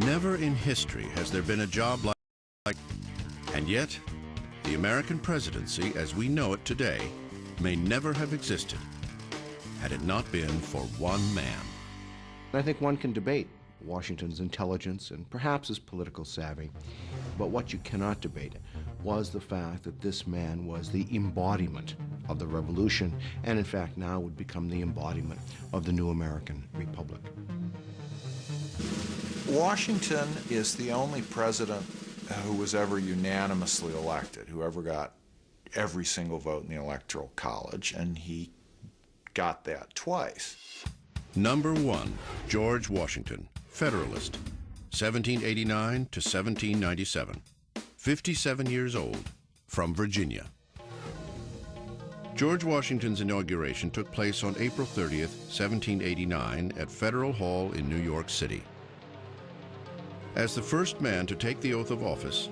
Never in history has there been a job like, and yet, the American presidency as we know it today may never have existed had it not been for one man. I think one can debate Washington's intelligence and perhaps his political savvy, but what you cannot debate was the fact that this man was the embodiment of the revolution, and in fact now would become the embodiment of the new American Republic. Washington is the only president who was ever unanimously elected, who ever got every single vote in the Electoral College, and he got that twice. Number 1, George Washington, Federalist, 1789 to 1797, 57 years old, from Virginia. George Washington's inauguration took place on April 30th, 1789 at Federal Hall in New York City. As the first man to take the oath of office,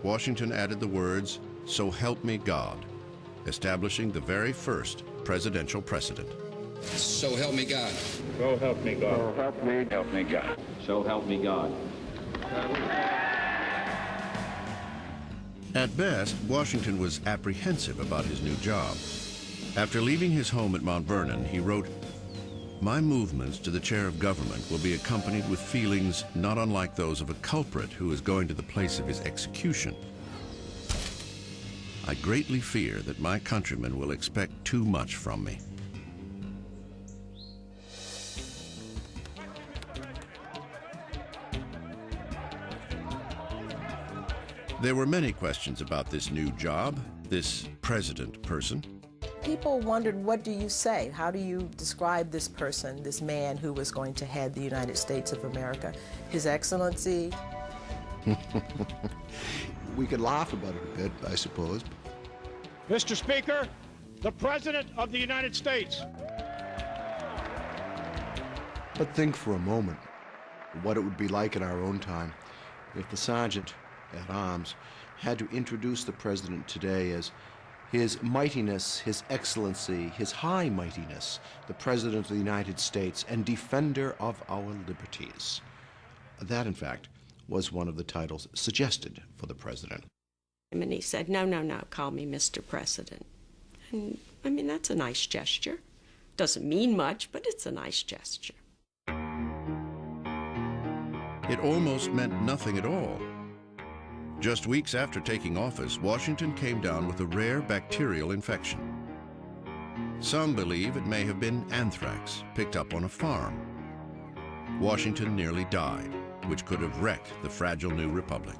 Washington added the words, "So help me God," establishing the very first presidential precedent. So help me God. So help me God. So help me. Help me God. So help me God. At best, Washington was apprehensive about his new job. After leaving his home at Mount Vernon, he wrote, "My movements to the chair of government will be accompanied with feelings not unlike those of a culprit who is going to the place of his execution. I greatly fear that my countrymen will expect too much from me." There were many questions about this new job, this president person. People wondered, what do you say? How do you describe this person, this man who was going to head the United States of America? His Excellency? We could laugh about it a bit, I suppose. Mr. Speaker, the President of the United States. But think for a moment what it would be like in our own time if the Sergeant at Arms had to introduce the President today as His Mightiness, His Excellency, His High Mightiness, the President of the United States and Defender of our Liberties. That, in fact, was one of the titles suggested for the President. And he said, no, no, no, call me Mr. President. And, I mean, that's a nice gesture. Doesn't mean much, but it's a nice gesture. It almost meant nothing at all. Just weeks after taking office, Washington came down with a rare bacterial infection. Some believe it may have been anthrax picked up on a farm. Washington nearly died, which could have wrecked the fragile new republic.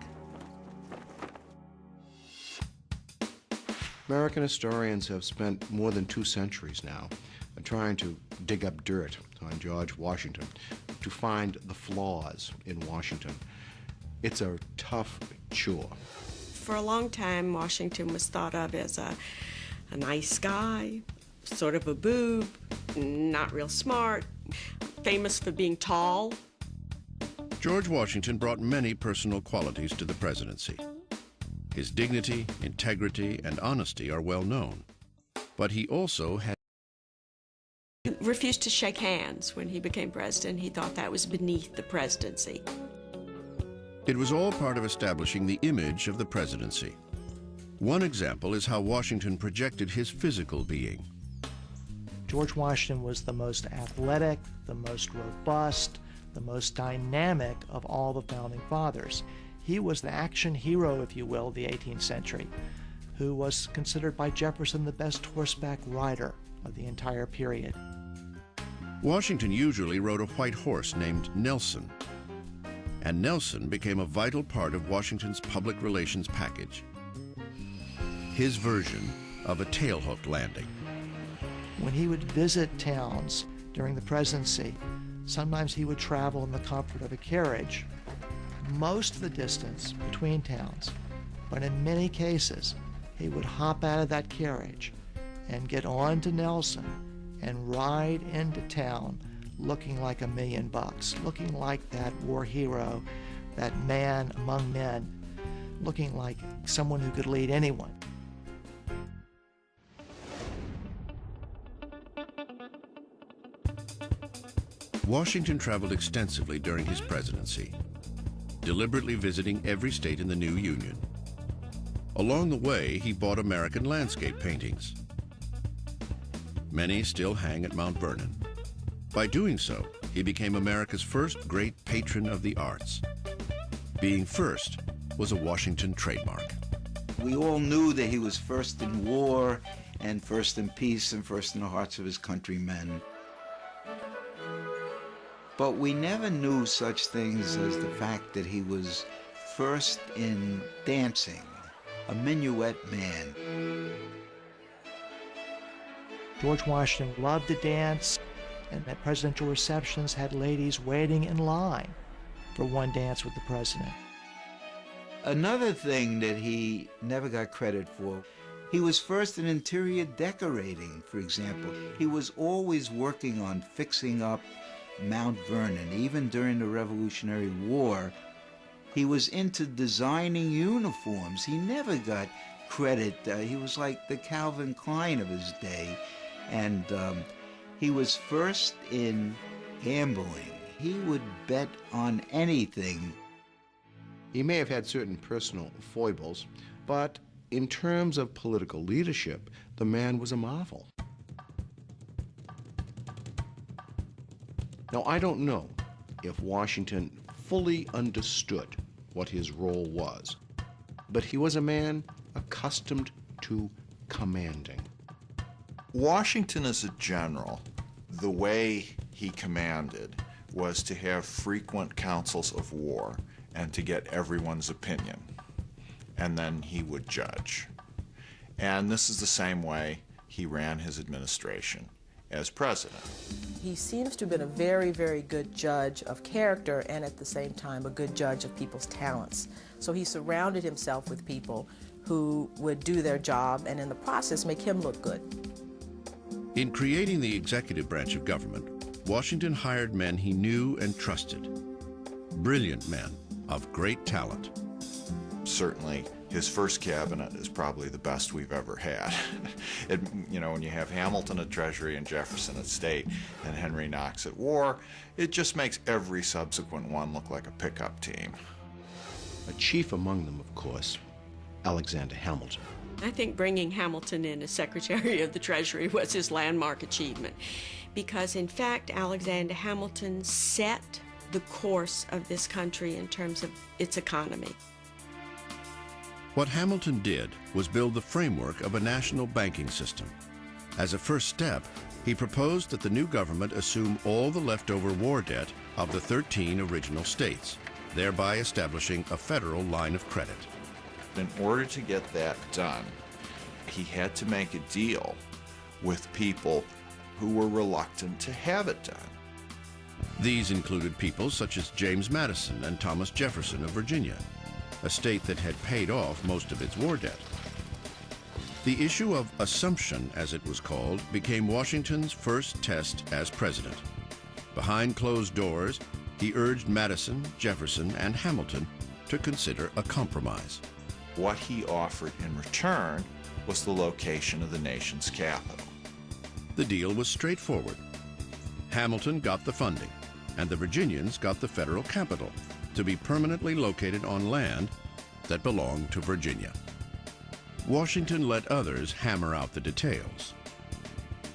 American historians have spent more than 2 centuries now trying to dig up dirt on George Washington to find the flaws in Washington. It's a tough chore. For a long time, Washington was thought of as a nice guy, sort of a boob, not real smart, famous for being tall. George Washington brought many personal qualities to the presidency. His dignity, integrity, and honesty are well known. But he also had Refused to shake hands when he became president. He thought that was beneath the presidency. It was all part of establishing the image of the presidency. One example is how Washington projected his physical being. George Washington was the most athletic, the most robust, the most dynamic of all the founding fathers. He was the action hero, if you will, of the 18th century, who was considered by Jefferson the best horseback rider of the entire period. Washington usually rode a white horse named Nelson, and Nelson became a vital part of Washington's public relations package. His version of a tailhook landing. When he would visit towns during the presidency, sometimes he would travel in the comfort of a carriage most of the distance between towns, but in many cases he would hop out of that carriage and get on to Nelson and ride into town looking like $1 million, looking like that war hero, that man among men, looking like someone who could lead anyone. Washington traveled extensively during his presidency. deliberately visiting every state in the new Union. Along the way, he bought American landscape paintings. Many still hang at Mount Vernon. By doing so, he became America's first great patron of the arts. Being first was a Washington trademark. We all knew that he was first in war and first in peace and first in the hearts of his countrymen. But we never knew such things as the fact that he was first in dancing, a minuet man. George Washington loved to dance, and at presidential receptions had ladies waiting in line for one dance with the president. Another thing that he never got credit for, he was first in interior decorating, for example. He was always working on fixing up Mount Vernon, even during the Revolutionary War. He was into designing uniforms. He never got credit. He was like the Calvin Klein of his day. And he was first in gambling. He would bet on anything. He may have had certain personal foibles, but in terms of political leadership, the man was a marvel. Now, I don't know if Washington fully understood what his role was, but he was a man accustomed to commanding. Washington as a general, the way he commanded was to have frequent councils of war and to get everyone's opinion, and then he would judge. And this is the same way he ran his administration as president. He seems to have been a very, very good judge of character and at the same time a good judge of people's talents. So he surrounded himself with people who would do their job and in the process make him look good. In creating the executive branch of government, Washington hired men he knew and trusted. Brilliant men of great talent. Certainly, his first cabinet is probably the best we've ever had. When you have Hamilton at Treasury and Jefferson at State and Henry Knox at War, it just makes every subsequent one look like a pickup team. A chief among them, of course, Alexander Hamilton. I think bringing Hamilton in as Secretary of the Treasury was his landmark achievement because, in fact, Alexander Hamilton set the course of this country in terms of its economy. What Hamilton did was build the framework of a national banking system. As a first step, he proposed that the new government assume all the leftover war debt of the 13 original states, thereby establishing a federal line of credit. In order to get that done, he had to make a deal with people who were reluctant to have it done. These included people such as James Madison and Thomas Jefferson of Virginia, a state that had paid off most of its war debt. The issue of assumption, as it was called, became Washington's first test as president. Behind closed doors, he urged Madison, Jefferson, and Hamilton to consider a compromise. What he offered in return was the location of the nation's capital. The deal was straightforward. Hamilton got the funding, and the Virginians got the federal capital to be permanently located on land that belonged to Virginia. Washington let others hammer out the details.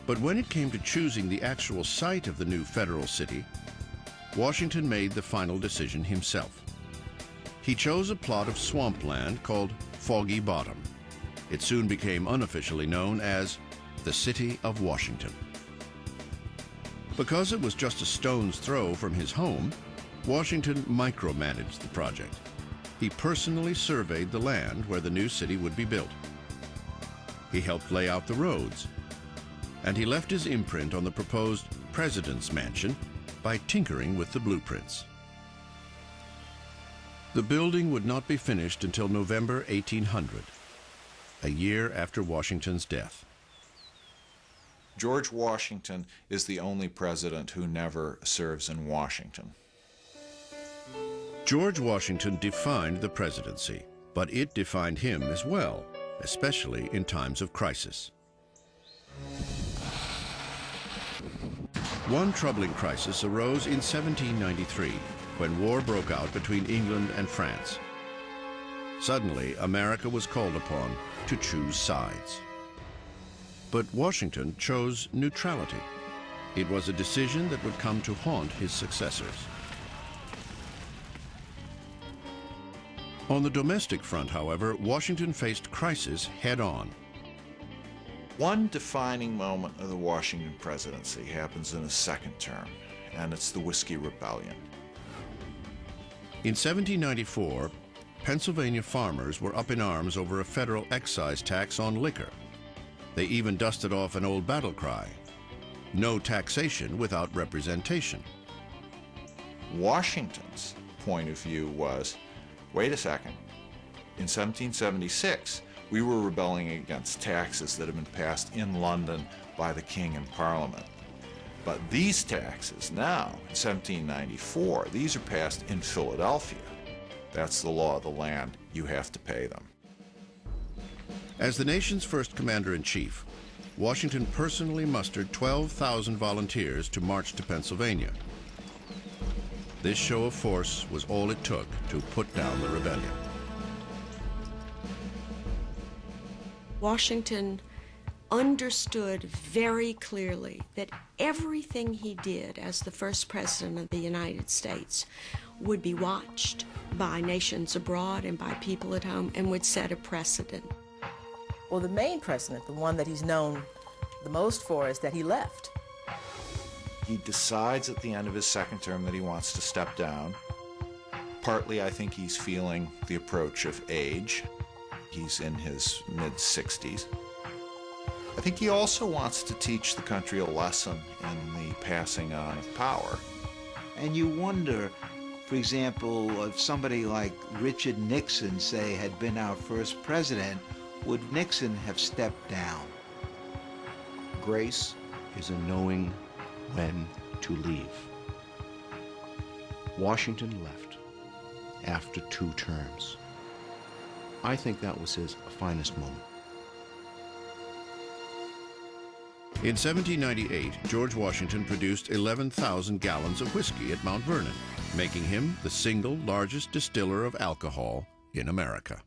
But when it came to choosing the actual site of the new federal city, Washington made the final decision himself. He chose a plot of swampland called Foggy Bottom. It soon became unofficially known as the City of Washington. Because it was just a stone's throw from his home, Washington micromanaged the project. He personally surveyed the land where the new city would be built. He helped lay out the roads, and he left his imprint on the proposed President's Mansion by tinkering with the blueprints. The building would not be finished until November 1800, a year after Washington's death. George Washington is the only president who never serves in Washington. George Washington defined the presidency, but it defined him as well, especially in times of crisis. One troubling crisis arose in 1793 when war broke out between England and France. Suddenly, America was called upon to choose sides. But Washington chose neutrality. It was a decision that would come to haunt his successors. On the domestic front, however, Washington faced crisis head-on. One defining moment of the Washington presidency happens in his second term, and it's the Whiskey Rebellion. In 1794, Pennsylvania farmers were up in arms over a federal excise tax on liquor. They even dusted off an old battle cry, "No taxation without representation." Washington's point of view was, wait a second, in 1776, we were rebelling against taxes that had been passed in London by the King and Parliament. But these taxes now, in 1794, these are passed in Philadelphia. That's the law of the land. You have to pay them. As the nation's first commander-in-chief, Washington personally mustered 12,000 volunteers to march to Pennsylvania. This show of force was all it took to put down the rebellion. Washington understood very clearly that everything he did as the first president of the United States would be watched by nations abroad and by people at home and would set a precedent. Well, the main precedent, the one that he's known the most for, is that he left. He decides at the end of his second term that he wants to step down. Partly, I think he's feeling the approach of age. He's in his mid-60s. I think he also wants to teach the country a lesson in the passing on of power. And you wonder, for example, if somebody like Richard Nixon, say, had been our first president, would Nixon have stepped down? Grace is a knowing when to leave. Washington left after 2 terms. I think that was his finest moment. In 1798, George Washington produced 11,000 gallons of whiskey at Mount Vernon, making him the single largest distiller of alcohol in America.